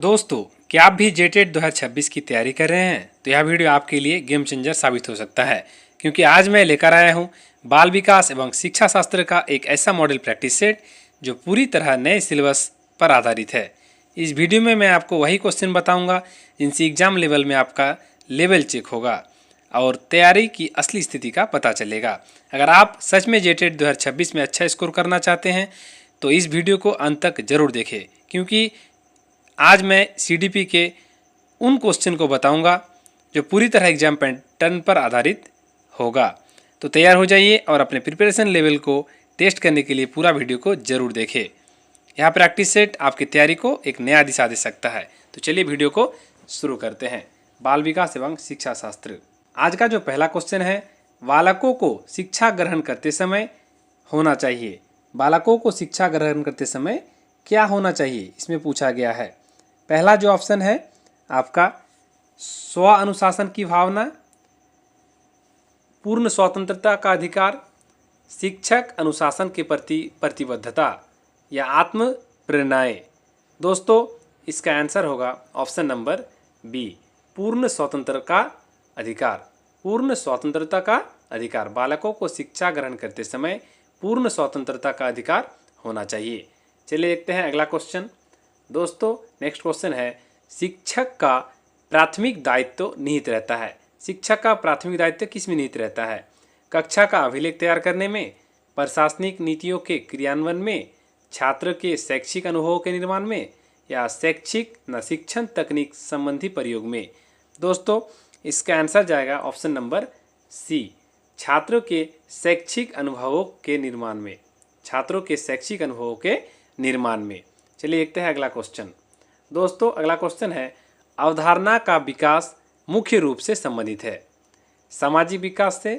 दोस्तों, क्या आप भी जेटेट 2026 की तैयारी कर रहे हैं? तो यह वीडियो आपके लिए गेम चेंजर साबित हो सकता है, क्योंकि आज मैं लेकर आया हूं बाल विकास एवं शिक्षा शास्त्र का एक ऐसा मॉडल प्रैक्टिस सेट जो पूरी तरह नए सिलेबस पर आधारित है। इस वीडियो में मैं आपको वही क्वेश्चन बताऊंगा जिनसे एग्जाम लेवल में आपका लेवल चेक होगा और तैयारी की असली स्थिति का पता चलेगा। अगर आप सच में जेटेट 2026 में अच्छा स्कोर करना चाहते हैं तो इस वीडियो को अंत तक जरूर देखें, क्योंकि आज मैं सीडीपी के उन क्वेश्चन को बताऊंगा जो पूरी तरह एग्जाम पैटर्न पर आधारित होगा। तो तैयार हो जाइए और अपने प्रिपरेशन लेवल को टेस्ट करने के लिए पूरा वीडियो को जरूर देखें। यह प्रैक्टिस सेट आपकी तैयारी को एक नया दिशा दे सकता है। तो चलिए वीडियो को शुरू करते हैं। बाल विकास एवं शिक्षा शास्त्र। आज का जो पहला क्वेश्चन है, बालकों को शिक्षा ग्रहण करते समय होना चाहिए। बालकों को शिक्षा ग्रहण करते समय क्या होना चाहिए, इसमें पूछा गया है। पहला जो ऑप्शन है आपका स्व अनुशासन की भावना, पूर्ण स्वतंत्रता का अधिकार, शिक्षक अनुशासन के प्रति प्रतिबद्धता या आत्म प्रेरणाएं। दोस्तों, इसका आंसर होगा ऑप्शन नंबर बी, पूर्ण स्वतंत्रता का अधिकार। पूर्ण स्वतंत्रता का अधिकार। बालकों को शिक्षा ग्रहण करते समय पूर्ण स्वतंत्रता का अधिकार होना चाहिए। चलिए देखते हैं अगला क्वेश्चन। दोस्तों, नेक्स्ट क्वेश्चन है, शिक्षक का प्राथमिक दायित्व निहित रहता है। शिक्षक का प्राथमिक दायित्व किस में निहित रहता है? कक्षा का अभिलेख तैयार करने में, प्रशासनिक नीतियों के क्रियान्वयन में, छात्र के शैक्षिक अनुभवों के निर्माण में या शैक्षिक न शिक्षण तकनीक संबंधी प्रयोग में। दोस्तों, इसका आंसर जाएगा ऑप्शन नंबर सी, छात्रों के शैक्षिक अनुभवों के निर्माण में। छात्रों के शैक्षिक अनुभवों के निर्माण में। चलिए देखते हैं अगला क्वेश्चन। दोस्तों, अगला क्वेश्चन है, अवधारणा का विकास मुख्य रूप से संबंधित है सामाजिक विकास से,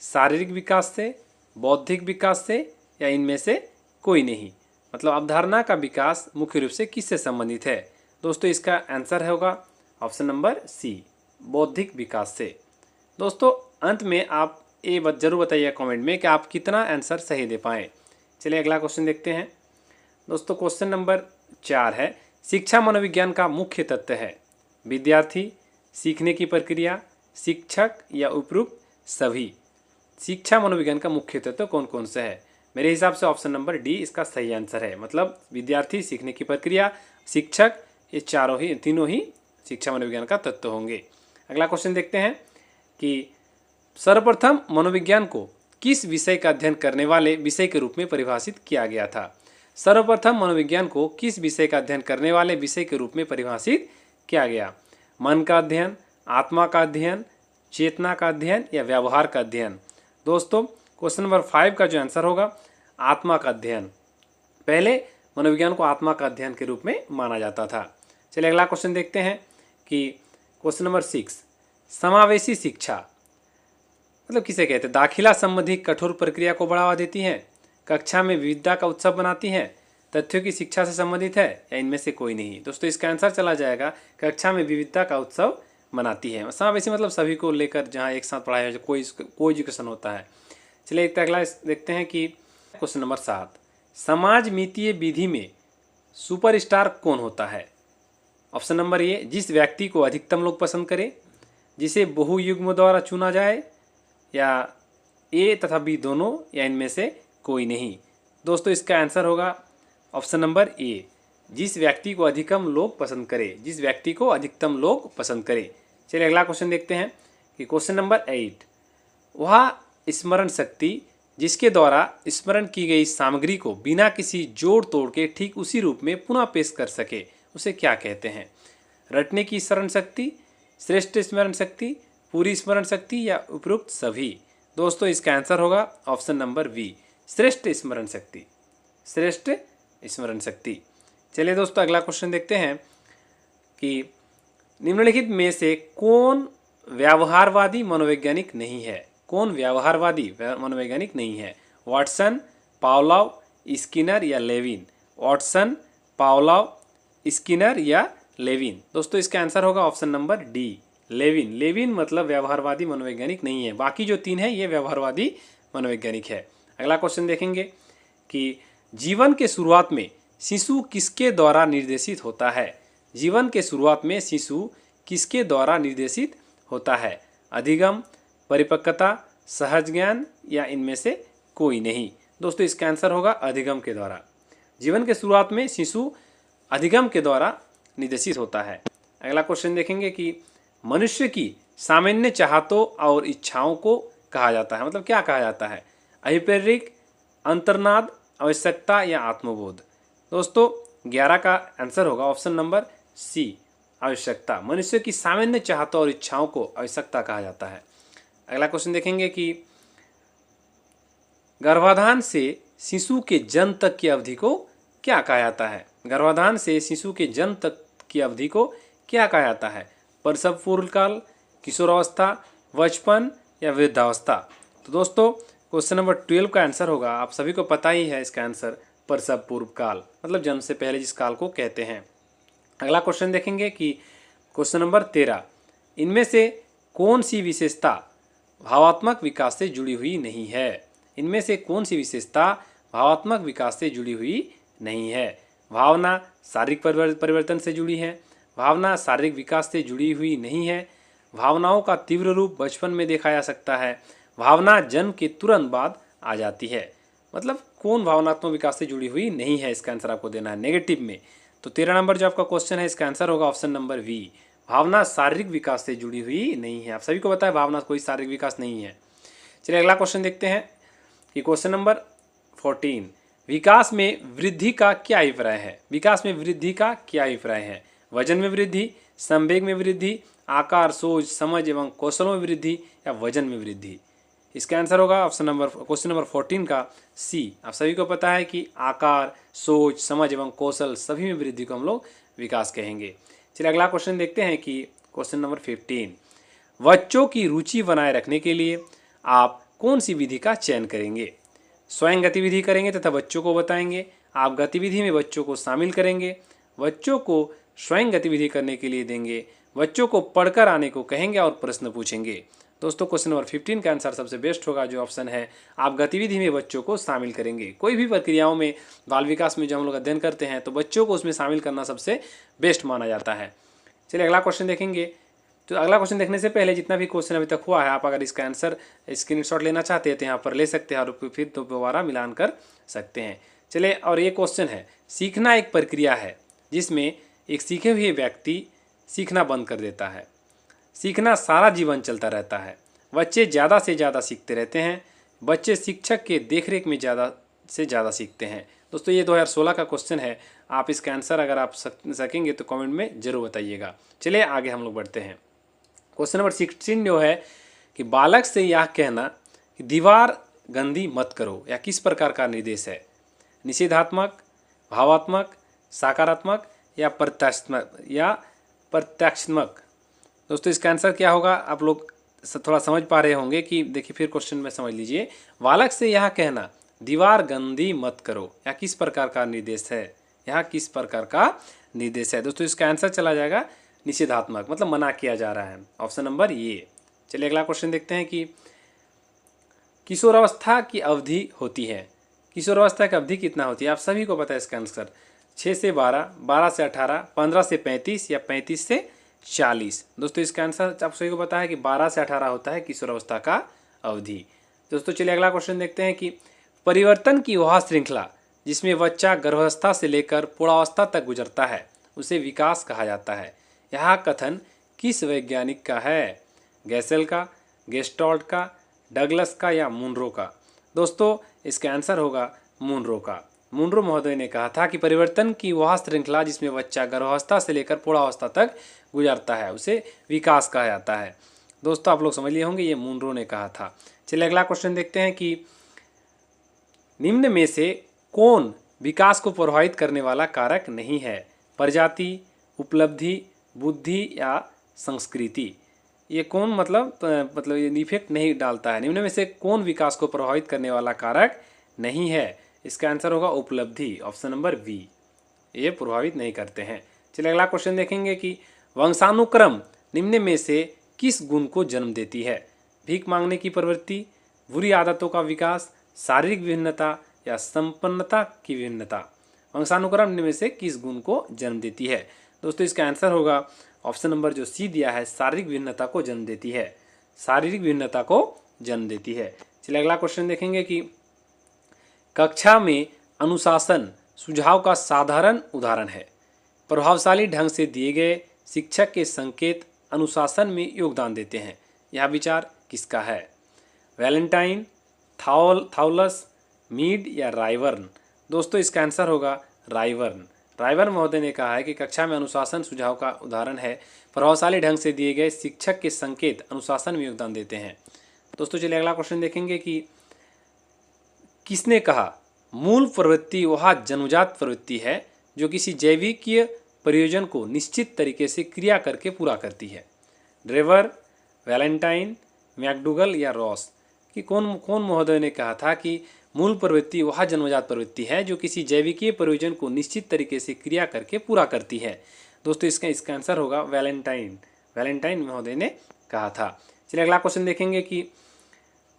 शारीरिक विकास से, बौद्धिक विकास से या इनमें से कोई नहीं। मतलब अवधारणा का विकास मुख्य रूप से किससे संबंधित है? दोस्तों, इसका आंसर होगा ऑप्शन नंबर सी, बौद्धिक विकास से। दोस्तों, अंत में आप ये जरूर बताइए कमेंट में कि आप कितना आंसर सही दे पाएँ। चलिए अगला क्वेश्चन देखते हैं। दोस्तों, क्वेश्चन नंबर 4 है, शिक्षा मनोविज्ञान का मुख्य तत्व है विद्यार्थी, सीखने की प्रक्रिया, शिक्षक या उपयुक्त सभी। शिक्षा मनोविज्ञान का मुख्य तत्व कौन कौन से है? मेरे हिसाब से ऑप्शन नंबर डी इसका सही आंसर है। मतलब विद्यार्थी, सीखने की प्रक्रिया, शिक्षक, ये तीनों ही शिक्षा मनोविज्ञान का तत्व होंगे। अगला क्वेश्चन देखते हैं कि सर्वप्रथम मनोविज्ञान को किस विषय का अध्ययन करने वाले विषय के रूप में परिभाषित किया गया था? सर्वप्रथम मनोविज्ञान को किस विषय का अध्ययन करने वाले विषय के रूप में परिभाषित किया गया? मन का अध्ययन, आत्मा का अध्ययन, चेतना का अध्ययन या व्यवहार का अध्ययन। दोस्तों, क्वेश्चन नंबर 5 का जो आंसर होगा आत्मा का अध्ययन। पहले मनोविज्ञान को आत्मा का अध्ययन के रूप में माना जाता था। चलिए अगला क्वेश्चन देखते हैं कि क्वेश्चन नंबर 6, समावेशी शिक्षा मतलब किसे कहते हैं? दाखिला संबंधी कठोर प्रक्रिया को बढ़ावा देती है, कक्षा में विविधता का उत्सव बनाती है, तथ्यों की शिक्षा से संबंधित है या इनमें से कोई नहीं। दोस्तों, इसका आंसर चला जाएगा कक्षा में विविधता का उत्सव मनाती है। समावेशी मतलब सभी को लेकर जहाँ एक साथ पढ़ाया जाए, कोई एजुकेशन होता है। चलिए एक अगला देखते हैं कि क्वेश्चन नंबर 7, समाज मितीय विधि में सुपरस्टार कौन होता है? ऑप्शन नंबर ए, जिस व्यक्ति को अधिकतम लोग पसंद करें, जिसे बहुयुग्म द्वारा चुना जाए, या ए तथा बी दोनों या इनमें से कोई नहीं। दोस्तों, इसका आंसर होगा ऑप्शन नंबर ए, जिस व्यक्ति को अधिकतम लोग पसंद करें। जिस व्यक्ति को अधिकतम लोग पसंद करें। चलिए अगला क्वेश्चन देखते हैं कि क्वेश्चन नंबर 8, वह स्मरण शक्ति जिसके द्वारा स्मरण की गई सामग्री को बिना किसी जोड़ तोड़ के ठीक उसी रूप में पुनः पेश कर सके, उसे क्या कहते हैं? रटने की स्मरण शक्ति, श्रेष्ठ स्मरण शक्ति, पूरी स्मरण शक्ति या उपयुक्त सभी। दोस्तों, इसका आंसर होगा ऑप्शन नंबर बी, श्रेष्ठ स्मरण शक्ति। श्रेष्ठ स्मरण शक्ति। चलिए दोस्तों, अगला क्वेश्चन देखते हैं कि निम्नलिखित में से कौन व्यवहारवादी मनोवैज्ञानिक नहीं है? कौन व्यवहारवादी मनोवैज्ञानिक नहीं है? वाटसन, पावलोव, स्किनर या लेविन। वाटसन, पावलोव, स्किनर या लेविन। दोस्तों, इसका आंसर होगा option number D, Lewin. Lewin मतलब व्यवहारवादी मनोवैज्ञानिक नहीं है। बाकी जो 3 है ये व्यवहारवादी मनोवैज्ञानिक है। अगला क्वेश्चन देखेंगे कि जीवन के शुरुआत में शिशु किसके द्वारा निर्देशित होता है? जीवन के शुरुआत में शिशु किसके द्वारा निर्देशित होता है? अधिगम, परिपक्वता, सहज ज्ञान या इनमें से कोई नहीं? दोस्तों इसका आंसर होगा अधिगम के द्वारा। जीवन के शुरुआत में शिशु अधिगम के द्वारा निर्देशित होता है। अगला क्वेश्चन देखेंगे कि मनुष्य की सामान्य चाहतों और इच्छाओं को कहा जाता है, मतलब क्या कहा जाता है? अभिप्रेरिक, अंतर्नाद, आवश्यकता या आत्मबोध? दोस्तों 11 का आंसर होगा ऑप्शन नंबर सी, आवश्यकता। मनुष्य की सामान्य चाहतों और इच्छाओं को आवश्यकता कहा जाता है। अगला क्वेश्चन देखेंगे कि गर्भाधान से शिशु के जन्म तक की अवधि को क्या कहा जाता है? गर्भाधान से शिशु के जन्म तक की अवधि को क्या कहा जाता है? प्रसव पूर्व काल, किशोरावस्था, बचपन या वृद्धावस्था? तो दोस्तों क्वेश्चन नंबर 12 का आंसर होगा, आप सभी को पता ही है इसका आंसर, प्रसव पूर्व काल, मतलब जन्म से पहले जिस काल को कहते हैं। अगला क्वेश्चन देखेंगे कि क्वेश्चन नंबर 13, इनमें से कौन सी विशेषता भावात्मक विकास से जुड़ी हुई नहीं है? इनमें से कौन सी विशेषता भावात्मक विकास से जुड़ी हुई नहीं है? भावना शारीरिक परिवर्तन से जुड़ी है, भावना शारीरिक विकास से जुड़ी हुई नहीं है, भावनाओं का तीव्र रूप बचपन में देखा जा सकता है, भावना जन्म के तुरंत बाद आ जाती है। मतलब कौन भावनात्मक विकास से जुड़ी हुई नहीं है, इसका आंसर आपको देना है नेगेटिव में। तो 13 नंबर जो आपका क्वेश्चन है इसका आंसर होगा ऑप्शन नंबर वी, भावना शारीरिक विकास से जुड़ी हुई नहीं है। आप सभी को पता है भावना कोई शारीरिक विकास नहीं है। चलिए अगला क्वेश्चन देखते हैं कि क्वेश्चन नंबर 14, विकास में वृद्धि का क्या अभिप्राय है? विकास में वृद्धि का क्या अभिप्राय है? वजन में वृद्धि, संवेग में वृद्धि, आकार, सोच, समझ एवं कौशलों में वृद्धि या वजन में वृद्धि? इसका आंसर होगा ऑप्शन नंबर क्वेश्चन नंबर 14 का सी। आप सभी को पता है कि आकार, सोच, समझ एवं कौशल सभी में वृद्धि को हम लोग विकास कहेंगे। चलिए अगला क्वेश्चन देखते हैं कि क्वेश्चन नंबर 15, बच्चों की रुचि बनाए रखने के लिए आप कौन सी विधि का चयन करेंगे? स्वयं गतिविधि करेंगे तथा बच्चों को बताएंगे, आप गतिविधि में बच्चों को शामिल करेंगे, बच्चों को स्वयं गतिविधि करने के लिए देंगे, बच्चों को पढ़कर आने को कहेंगे और प्रश्न पूछेंगे? दोस्तों क्वेश्चन नंबर 15 का आंसर सबसे बेस्ट होगा, जो ऑप्शन है आप गतिविधि में बच्चों को शामिल करेंगे। कोई भी प्रक्रियाओं में बाल विकास में जो हम लोग अध्ययन करते हैं तो बच्चों को उसमें शामिल करना सबसे बेस्ट माना जाता है। चलिए अगला क्वेश्चन देखेंगे। तो अगला क्वेश्चन देखने से पहले जितना भी क्वेश्चन अभी तक हुआ है, आप अगर इसका आंसर स्क्रीनशॉट लेना चाहते हैं तो यहाँ पर ले सकते हैं और फिर दोबारा मिलान कर सकते हैं। चलिए, और ये क्वेश्चन है, सीखना एक प्रक्रिया है जिसमें एक सीखे हुए व्यक्ति सीखना बंद कर देता है। सीखना सारा जीवन चलता रहता है। बच्चे ज़्यादा से ज़्यादा सीखते रहते हैं। बच्चे शिक्षक के देखरेख में ज़्यादा से ज़्यादा सीखते हैं। दोस्तों ये 2016 का क्वेश्चन है। आप इसका आंसर अगर आप सकेंगे तो कमेंट में ज़रूर बताइएगा। चलिए आगे हम लोग बढ़ते हैं। क्वेश्चन नंबर 16 जो है कि बालक से यह कहना कि दीवार गंदी मत करो या किस प्रकार का निर्देश है? निषेधात्मक, भावात्मक, सकारात्मक या प्रत्याक्षात्मक? दोस्तों इसका आंसर क्या होगा? आप लोग थोड़ा समझ पा रहे होंगे कि देखिए फिर क्वेश्चन में समझ लीजिए। बालक से यह कहना दीवार गंदी मत करो या किस प्रकार का निर्देश है? यहाँ किस प्रकार का निर्देश है? दोस्तों इसका आंसर चला जाएगा निषेधात्मक, मतलब मना किया जा रहा है, ऑप्शन नंबर ये। चलिए अगला क्वेश्चन देखते हैं कि किशोरावस्था की अवधि होती है। किशोरावस्था की अवधि कितना होती है? आप सभी को पता है इसका आंसर 6 से 12, 12 से 18, 15 से 35 या 35 से 40। दोस्तों इसका आंसर आप सभी को पता है कि 12 से 18 होता है किशोरावस्था का अवधि। दोस्तों चलिए अगला क्वेश्चन देखते हैं कि परिवर्तन की वह श्रृंखला जिसमें बच्चा गर्भावस्था से लेकर प्रौढ़ावस्था तक गुजरता है उसे विकास कहा जाता है। यह कथन किस वैज्ञानिक का है? गैसेल का, गेस्टॉल्ट का, डगलस का या मुनरो का? दोस्तों इसका आंसर होगा मुनरो का। मुनरो महोदय ने कहा था कि परिवर्तन की वह श्रृंखला जिसमें बच्चा गर्भावस्था से लेकर प्रौढ़ावस्था तक गुजरता है उसे विकास कहा जाता है। दोस्तों आप लोग समझ लिए होंगे ये मुनरो ने कहा था। चलिए अगला क्वेश्चन देखते हैं कि निम्न में से कौन विकास को प्रभावित करने वाला कारक नहीं है? प्रजाति, उपलब्धि, बुद्धि या संस्कृति? ये कौन मतलब ये इफेक्ट नहीं डालता है? निम्न में से कौन विकास को प्रभावित करने वाला कारक नहीं है? इसका आंसर होगा उपलब्धि, ऑप्शन नंबर बी। ये प्रभावित नहीं करते हैं। चलिए अगला क्वेश्चन देखेंगे कि वंशानुक्रम निम्न में से किस गुण को जन्म देती है? भीख मांगने की प्रवृत्ति, बुरी आदतों का विकास, शारीरिक विभिन्नता या संपन्नता की विभिन्नता? वंशानुक्रम निम्न में से किस गुण को जन्म देती है? दोस्तों इसका आंसर होगा ऑप्शन नंबर जो सी दिया है, शारीरिक भिन्नता को जन्म देती है। शारीरिक भिन्नता को जन्म देती है। चलिए अगला क्वेश्चन देखेंगे कि कक्षा में अनुशासन सुझाव का साधारण उदाहरण है। प्रभावशाली ढंग से दिए गए शिक्षक के संकेत अनुशासन में योगदान देते हैं। यह विचार किसका है? वैलेंटाइन, थाउलस, मीड या रायबर्न? दोस्तों इसका आंसर होगा रायबर्न। रायबर्न महोदय ने कहा है कि कक्षा में अनुशासन सुझाव का उदाहरण है। प्रभावशाली ढंग से दिए गए शिक्षक के संकेत अनुशासन में योगदान देते हैं। दोस्तों चलिए अगला क्वेश्चन देखेंगे कि किसने कहा मूल प्रवृत्ति वह जन्मजात प्रवृत्ति है जो किसी जैविकीय प्रयोजन को निश्चित तरीके से क्रिया करके पूरा करती है? ड्रेवर, वैलेंटाइन, मैकडूगल या रॉस? कि कौन महोदय ने कहा था कि मूल प्रवृत्ति वह जन्मजात प्रवृत्ति है जो किसी जैविकीय प्रयोजन को निश्चित तरीके से क्रिया करके पूरा करती है? दोस्तों इसका आंसर होगा वैलेंटाइन महोदय ने कहा था। चलिए अगला क्वेश्चन देखेंगे कि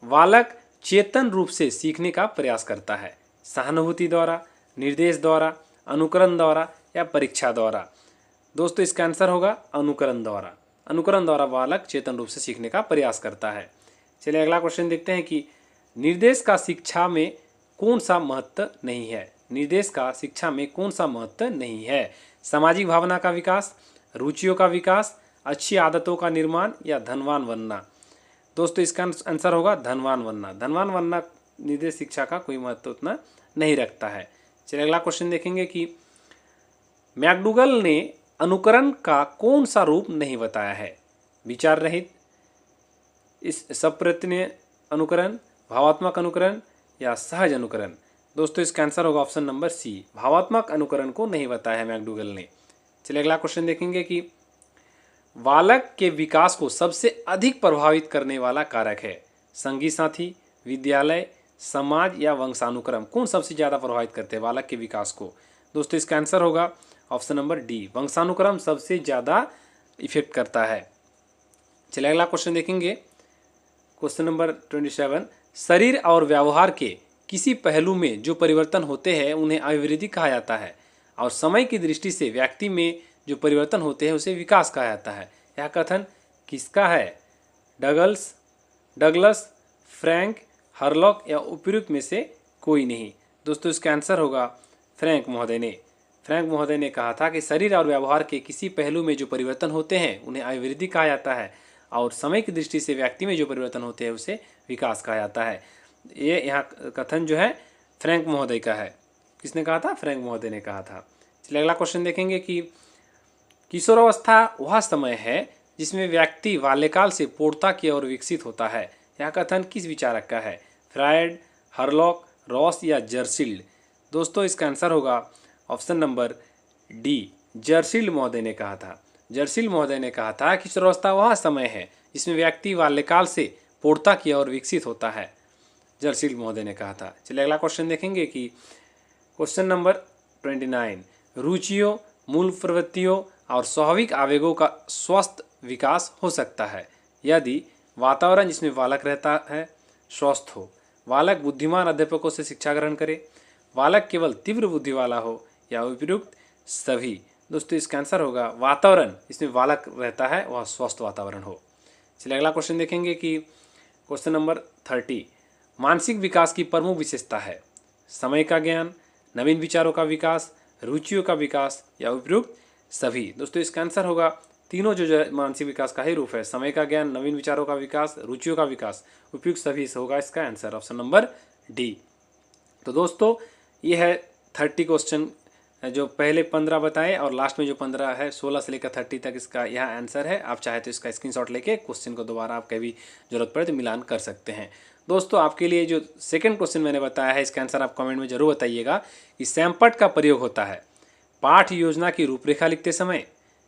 बालक चेतन रूप से सीखने का प्रयास करता है। सहानुभूति द्वारा, निर्देश द्वारा, अनुकरण द्वारा या परीक्षा द्वारा? दोस्तों इसका आंसर होगा अनुकरण द्वारा। अनुकरण द्वारा बालक चेतन रूप से सीखने का प्रयास करता है। चलिए अगला क्वेश्चन देखते हैं कि निर्देश का शिक्षा में कौन सा महत्व नहीं है? निर्देश का शिक्षा में कौन सा महत्व नहीं है? सामाजिक भावना का विकास, रुचियों का विकास, अच्छी आदतों का निर्माण या धनवान बनना? दोस्तों इसका आंसर होगा धनवान बनना। धनवान बनना निर्देश शिक्षा का कोई महत्व उतना नहीं रखता है। चलिए अगला क्वेश्चन देखेंगे कि मैकडूगल ने अनुकरण का कौन सा रूप नहीं बताया है? विचार रहित, इस सप्रयत्न अनुकरण, भावात्मक अनुकरण या सहज अनुकरण? दोस्तों इसका आंसर होगा ऑप्शन नंबर सी, भावात्मक अनुकरण को नहीं बताया है मैकडूगल ने। चलिए अगला क्वेश्चन देखेंगे कि बालक के विकास को सबसे अधिक प्रभावित करने वाला कारक है? संगी साथी, विद्यालय, समाज या वंशानुक्रम? कौन सबसे ज़्यादा प्रभावित करते हैं बालक के विकास को? दोस्तों इसका आंसर होगा ऑप्शन नंबर डी, वंशानुक्रम सबसे ज़्यादा इफेक्ट करता है। चलिए अगला क्वेश्चन देखेंगे, क्वेश्चन नंबर 27। शरीर और व्यवहार के किसी पहलू में जो परिवर्तन होते हैं उन्हें अभिवृद्धि कहा जाता है, और समय की दृष्टि से व्यक्ति में जो परिवर्तन होते हैं उसे विकास कहा जाता है। यह कथन किसका है? डगलस, फ्रैंक, हरलॉक या उपयुक्त में से कोई नहीं? दोस्तों इसका आंसर होगा फ्रैंक महोदय ने कहा था कि शरीर और व्यवहार के किसी पहलू में जो परिवर्तन होते हैं उन्हें अभिवृद्धि कहा जाता है, और समय की दृष्टि से व्यक्ति में जो परिवर्तन होते हैं उसे विकास कहा जाता है। ये यहाँ कथन जो है फ्रैंक महोदय का है। किसने कहा था? फ्रैंक महोदय ने कहा था। चलिए अगला क्वेश्चन देखेंगे कि किशोरावस्था वह समय है जिसमें व्यक्ति बाल्यकाल से पूर्णता की ओर विकसित होता है। यह कथन किस विचारक का है? फ्रायड, हरलॉक, रॉस या जर्सिल्ड? दोस्तों इसका आंसर होगा ऑप्शन नंबर डी, जर्सिल्ड महोदय ने कहा था। जर्सिल्ड महोदय ने कहा था कि किशोरावस्था वह समय है जिसमें व्यक्ति बाल्यकाल से पूर्णता की ओर विकसित होता है। जर्सिल्ड महोदय ने कहा था। चलिए अगला क्वेश्चन देखेंगे कि क्वेश्चन नंबर 29। रुचियों, मूल प्रवृत्तियों और स्वाभाविक आवेगों का स्वस्थ विकास हो सकता है यदि वातावरण जिसमें बालक रहता है स्वस्थ हो, बालक बुद्धिमान अध्यापकों से शिक्षा ग्रहण करे, बालक केवल तीव्र बुद्धि वाला हो या उपयुक्त सभी? दोस्तों इसका आंसर होगा वातावरण जिसमें बालक रहता है वह स्वस्थ वातावरण हो। चलिए अगला क्वेश्चन देखेंगे कि क्वेश्चन नंबर 30। मानसिक विकास की प्रमुख विशेषता है? समय का ज्ञान, नवीन विचारों का विकास, रुचियों का विकास या उपयुक्त सभी? दोस्तों इसका आंसर होगा तीनों जो मानसिक विकास का ही रूप है, समय का ज्ञान, नवीन विचारों का विकास, रुचियों का विकास, उपयुक्त सभी से होगा इसका आंसर ऑप्शन नंबर डी। तो दोस्तों ये है 30 क्वेश्चन, जो पहले 15 बताए और लास्ट में जो 15 है 16 से लेकर 30 तक इसका यह आंसर है। आप चाहे तो इसका स्क्रीनशॉट लेके क्वेश्चन को दोबारा आप कभी जरूरत पड़े तो मिलान कर सकते हैं। दोस्तों आपके लिए जो सेकंड क्वेश्चन मैंने बताया है इसका आंसर आप कमेंट में जरूर बताइएगा कि सैमपट का प्रयोग होता है पाठ योजना की रूपरेखा लिखते समय,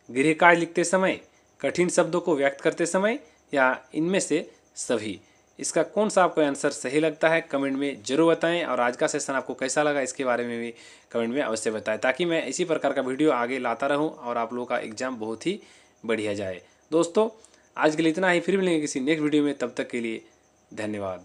गृह कार्य लिखते समय, कठिन शब्दों को व्यक्त करते समय या इनमें से सभी? इसका कौन सा आपको आंसर सही लगता है कमेंट में जरूर बताएं, और आज का सेशन आपको कैसा लगा इसके बारे में भी कमेंट में अवश्य बताएं, ताकि मैं इसी प्रकार का वीडियो आगे लाता रहूं और आप लोगों का एग्जाम बहुत ही बढ़िया जाए। दोस्तों आज के लिए इतना ही, फिर मिलेंगे किसी नेक्स्ट वीडियो में, तब तक के लिए धन्यवाद।